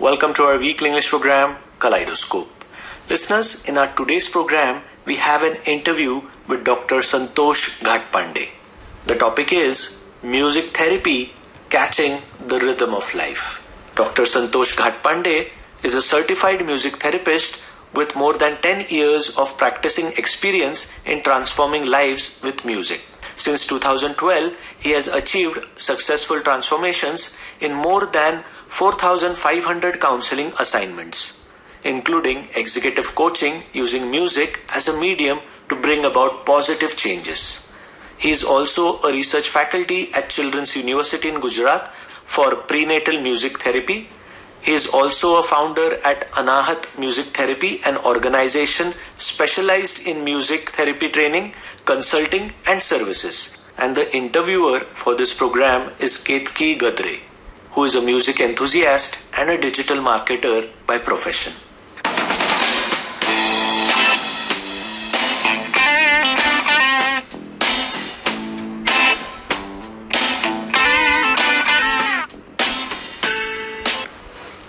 Welcome to our weekly English program, Kaleidoscope. Listeners, in our today's program, we have an interview with Dr. Santosh Ghatpande. The topic is Music Therapy, Catching the Rhythm of Life. Dr. Santosh Ghatpande is a certified music therapist with more than 10 years of practicing experience in transforming lives with music. Since 2012, he has achieved successful transformations in more than 4,500 counseling assignments, including executive coaching using music as a medium to bring about positive changes. He is also a research faculty at Children's University in Gujarat for prenatal music therapy. He is also a founder at Anahat Music Therapy, an organization specialized in music therapy training, consulting and services. And the interviewer for this program is Ketaki Gadre, who is a music enthusiast and a digital marketer by profession.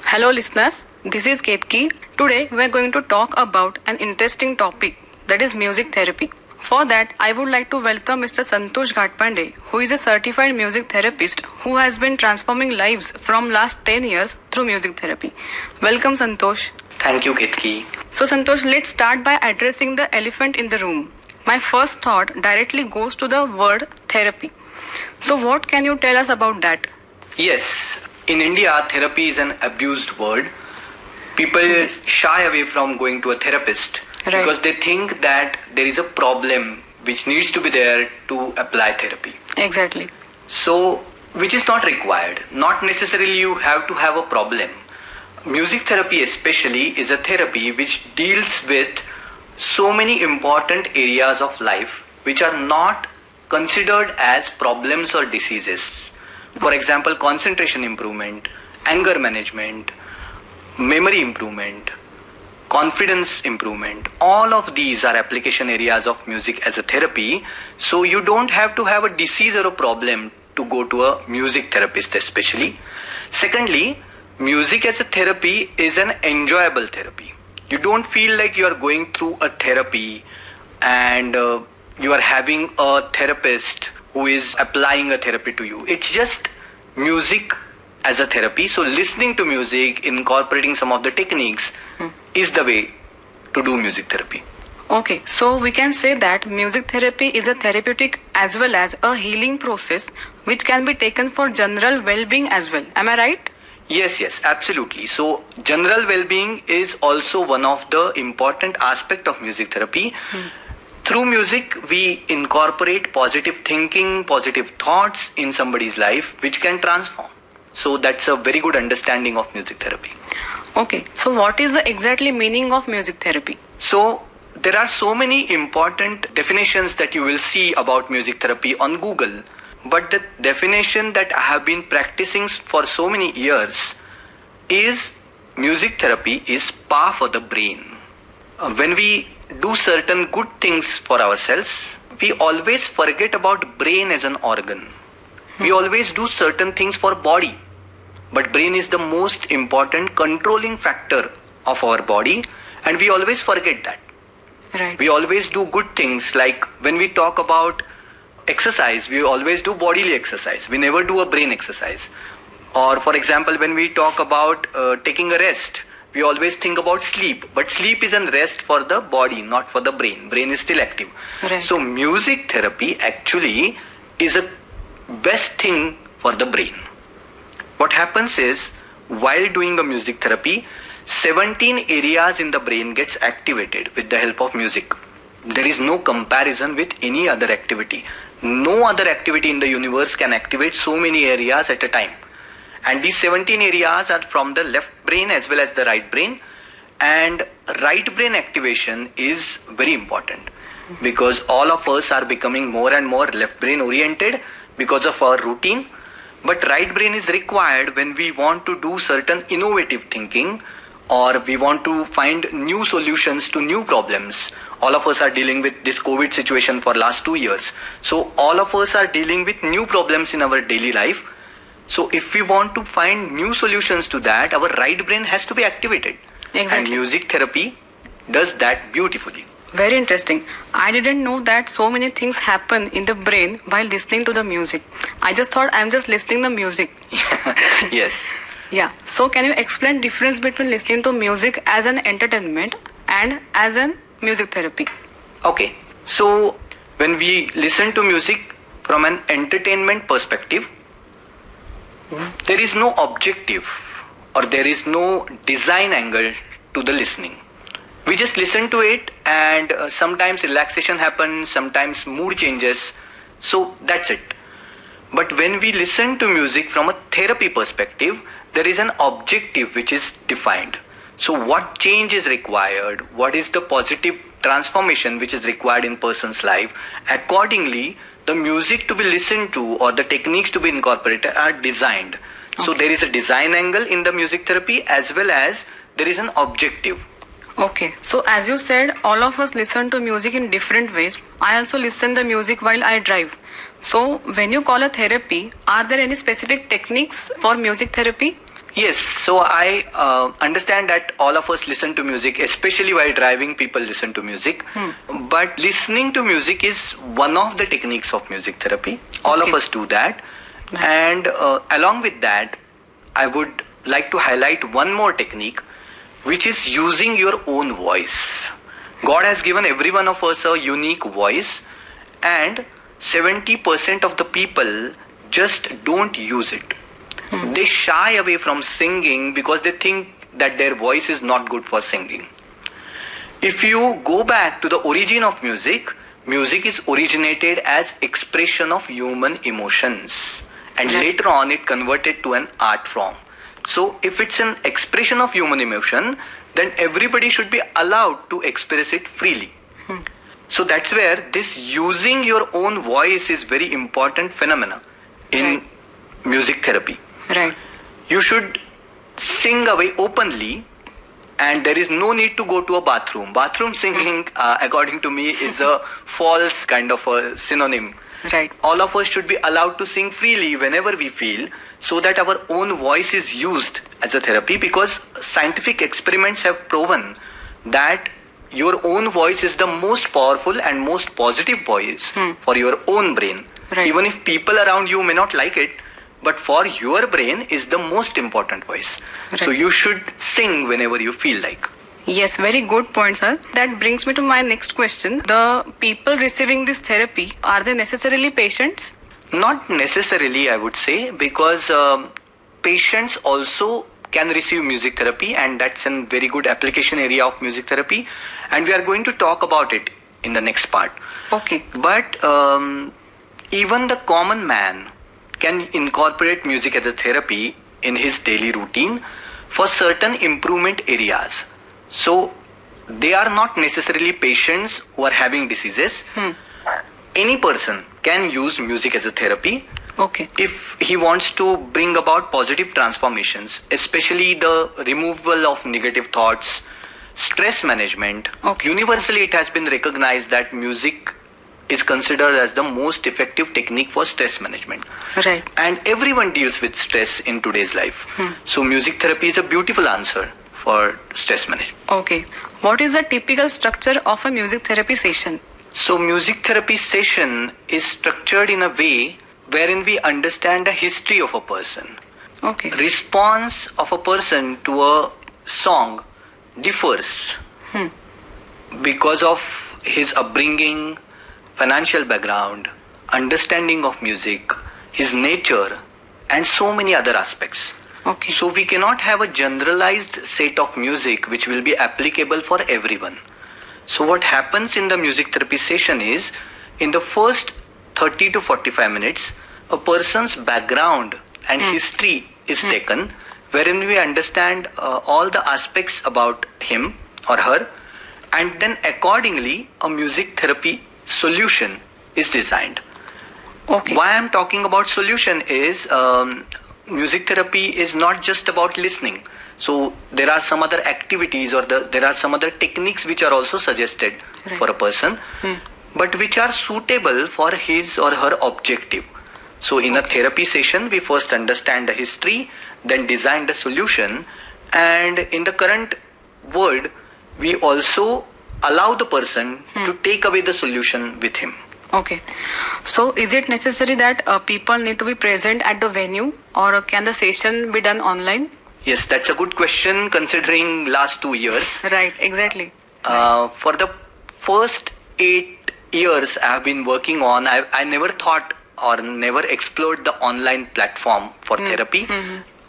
Hello listeners, this is Ketaki. Today we are going to talk about an interesting topic, that is music therapy. For that, I would like to welcome Mr. Santosh Ghatpande, who is a certified music therapist who has been transforming lives from last 10 years through music therapy. Welcome Santosh. Thank you, Ketaki. So Santosh, let's start by addressing the elephant in the room. My first thought directly goes to the word therapy. So what can you tell us about that? Yes, in India, therapy is an abused word. People shy away from going to a therapist because they think that there is a problem which needs to be there to apply therapy. Exactly. So, which is not required. Not necessarily you have to have a problem. Music therapy especially is a therapy which deals with so many important areas of life which are not considered as problems or diseases. For example, concentration improvement, anger management, memory improvement, confidence improvement. All of these are application areas of music as a therapy. So you don't have to have a disease or a problem to go to a music therapist especially. Secondly, music as a therapy is an enjoyable therapy. You don't feel like you are going through a therapy and you are having a therapist who is applying a therapy to you. It's just music as a therapy. So listening to music, incorporating some of the techniques is the way to do music therapy. Okay, so we can say that music therapy is a therapeutic as well as a healing process which can be taken for general well-being as well. Am I right? Yes, absolutely. So general well-being is also one of the important aspect of music therapy. Through music, we incorporate positive thinking, positive thoughts in somebody's life, which can transform. So that's a very good understanding of music therapy. Okay, so what is the exactly meaning of music therapy? So there are so many important definitions that you will see about music therapy on Google. But the definition that I have been practicing for so many years is music therapy is spa for the brain. When we do certain good things for ourselves, we always forget about brain as an organ. We always do certain things for body, but brain is the most important controlling factor of our body, and we always forget that. Right. We always do good things, like when we talk about exercise, we always do bodily exercise. We never do a brain exercise. Or for example, when we talk about taking a rest, we always think about sleep, but sleep is a rest for the body, not for the brain. Brain is still active. Right. So music therapy actually is a best thing for the brain. What happens is, while doing a music therapy, 17 areas in the brain gets activated with the help of music. There is no comparison with any other activity. No other activity in the universe can activate so many areas at a time. And these 17 areas are from the left brain as well as the right brain. And right brain activation is very important because all of us are becoming more and more left brain oriented because of our routine. But right brain is required when we want to do certain innovative thinking or we want to find new solutions to new problems. All of us are dealing with this COVID situation for last 2 years. So all of us are dealing with new problems in our daily life. So if we want to find new solutions to that, our right brain has to be activated. Exactly. And music therapy does that beautifully. Very interesting. I didn't know that so many things happen in the brain while listening to the music. I just thought I'm just listening the music. Yes. Yeah. So can you explain difference between listening to music as an entertainment and as an music therapy? Okay. So when we listen to music from an entertainment perspective, there is no objective or there is no design angle to the listening. We just listen to it, and sometimes relaxation happens, sometimes mood changes. So that's it. But when we listen to music from a therapy perspective, there is an objective which is defined. So what change is required? What is the positive transformation which is required in person's life? Accordingly, the music to be listened to or the techniques to be incorporated are designed. So there is a design angle in the music therapy as well as there is an objective. Okay. So as you said, all of us listen to music in different ways. I also listen the music while I drive. So when you call a therapy, are there any specific techniques for music therapy? Yes, so I understand that all of us listen to music, especially while driving, people listen to music. But listening to music is one of the techniques of music therapy. All of us do that. And along with that, I would like to highlight one more technique, which is using your own voice. God has given every one of us a unique voice, and 70% of the people just don't use it. They shy away from singing because they think that their voice is not good for singing. If you go back to the origin of music, music is originated as expression of human emotions, and later on it converted to an art form. So if it's an expression of human emotion, then everybody should be allowed to express it freely. So that's where this using your own voice is very important phenomena in music therapy. Right. You should sing away openly, and there is no need to go to a bathroom. Bathroom singing, according to me, is a false kind of a synonym. Right. All of us should be allowed to sing freely whenever we feel, so that our own voice is used as a therapy, because scientific experiments have proven that your own voice is the most powerful and most positive voice for your own brain. Right. Even if people around you may not like it, but for your brain is the most important voice. Right. So you should sing whenever you feel like. Yes, very good point, sir. That brings me to my next question. The people receiving this therapy, are they necessarily patients? Not necessarily, I would say, because patients also can receive music therapy, and that's a very good application area of music therapy, and we are going to talk about it in the next part. Okay. But even the common man can incorporate music as a therapy in his daily routine for certain improvement areas. So they are not necessarily patients who are having diseases. Any person can use music as a therapy Okay. if he wants to bring about positive transformations, especially the removal of negative thoughts, stress management. Okay. Universally, it has been recognized that music is considered as the most effective technique for stress management. Right. And everyone deals with stress in today's life. So music therapy is a beautiful answer for stress management. Okay. What is the typical structure of a music therapy session? So music therapy session is structured in a way wherein we understand the history of a person. Okay. Response of a person to a song differs because of his upbringing, financial background, understanding of music, his nature, and so many other aspects. Okay. So we cannot have a generalized set of music which will be applicable for everyone. So what happens in the music therapy session is, in the first 30 to 45 minutes, a person's background and history is taken, wherein we understand all the aspects about him or her, and then accordingly a music therapy solution is designed. Okay. Why I'm talking about solution is music therapy is not just about listening. So there are some other activities or there are some other techniques which are also suggested for a person, but which are suitable for his or her objective. So in a therapy session, we first understand the history, then design the solution, and in the current world, we also allow the person to take away the solution with him. Okay. So is it necessary that people need to be present at the venue, or can the session be done online? Yes, that's a good question considering last 2 years. Right, exactly. For the first 8 years I have been working on, I never thought or never explored the online platform for therapy.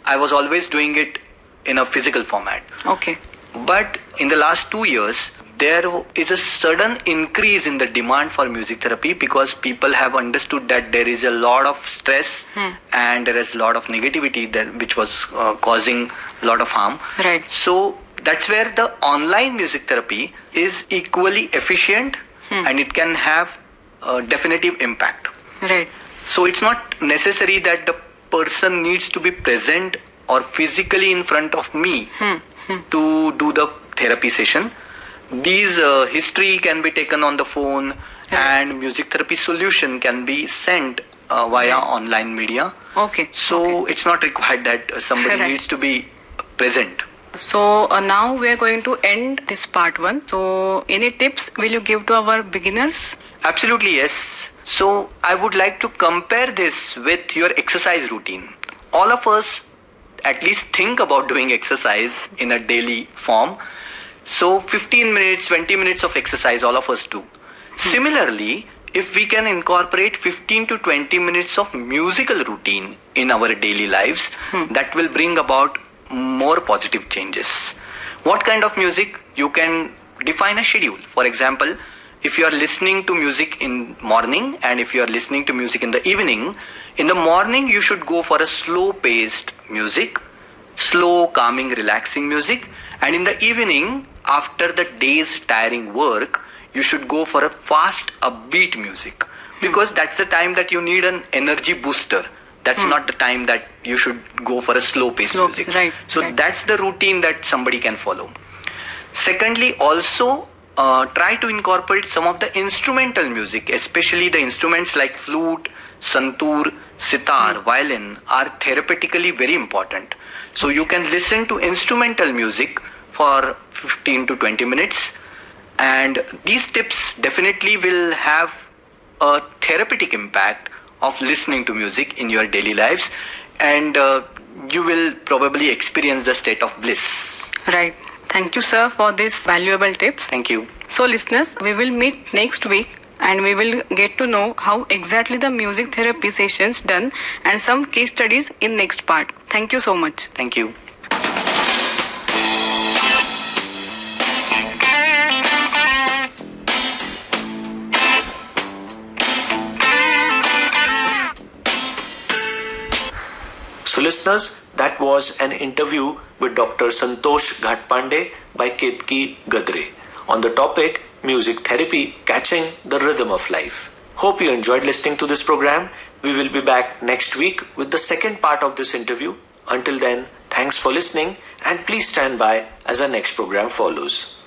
I was always doing it in a physical format. Okay. But in the last 2 years, there is a sudden increase in the demand for music therapy because people have understood that there is a lot of stress and there is a lot of negativity that, which was causing a lot of harm. Right. So that's where the online music therapy is equally efficient and it can have a definitive impact. Right. So it's not necessary that the person needs to be present or physically in front of me to do the therapy session. These history can be taken on the phone and music therapy solution can be sent via online media. Okay. So it's not required that somebody needs to be present. So now we are going to end this part 1. So any tips will you give to our beginners? Absolutely, yes. So I would like to compare this with your exercise routine. All of us at least think about doing exercise in a daily form. So 15 minutes, 20 minutes of exercise, all of us do. Similarly, if we can incorporate 15 to 20 minutes of musical routine in our daily lives, that will bring about more positive changes. What kind of music? You can define a schedule. For example, if you are listening to music in morning and if you are listening to music in the evening, in the morning you should go for a slow paced music, slow, calming, relaxing music, and in the evening, after the day's tiring work, you should go for a fast, upbeat music because that's the time that you need an energy booster. That's not the time that you should go for a slow paced music. Right. So that's the routine that somebody can follow. Secondly, also try to incorporate some of the instrumental music, especially the instruments like flute, santoor, sitar, violin are therapeutically very important. So you can listen to instrumental music for 15 to 20 minutes and these tips definitely will have a therapeutic impact of listening to music in your daily lives and you will probably experience the state of bliss. Right. Thank you, sir, for these valuable tips. Thank you. So listeners, we will meet next week and we will get to know how exactly the music therapy sessions done and some case studies in next part. Thank you so much. Thank you. So listeners, that was an interview with Dr. Santosh Ghatpande by Ketaki, Gadre on the topic Music Therapy, Catching the Rhythm of Life. Hope you enjoyed listening to this program. We will be back next week with the second part of this interview. Until then, thanks for listening and please stand by as our next program follows.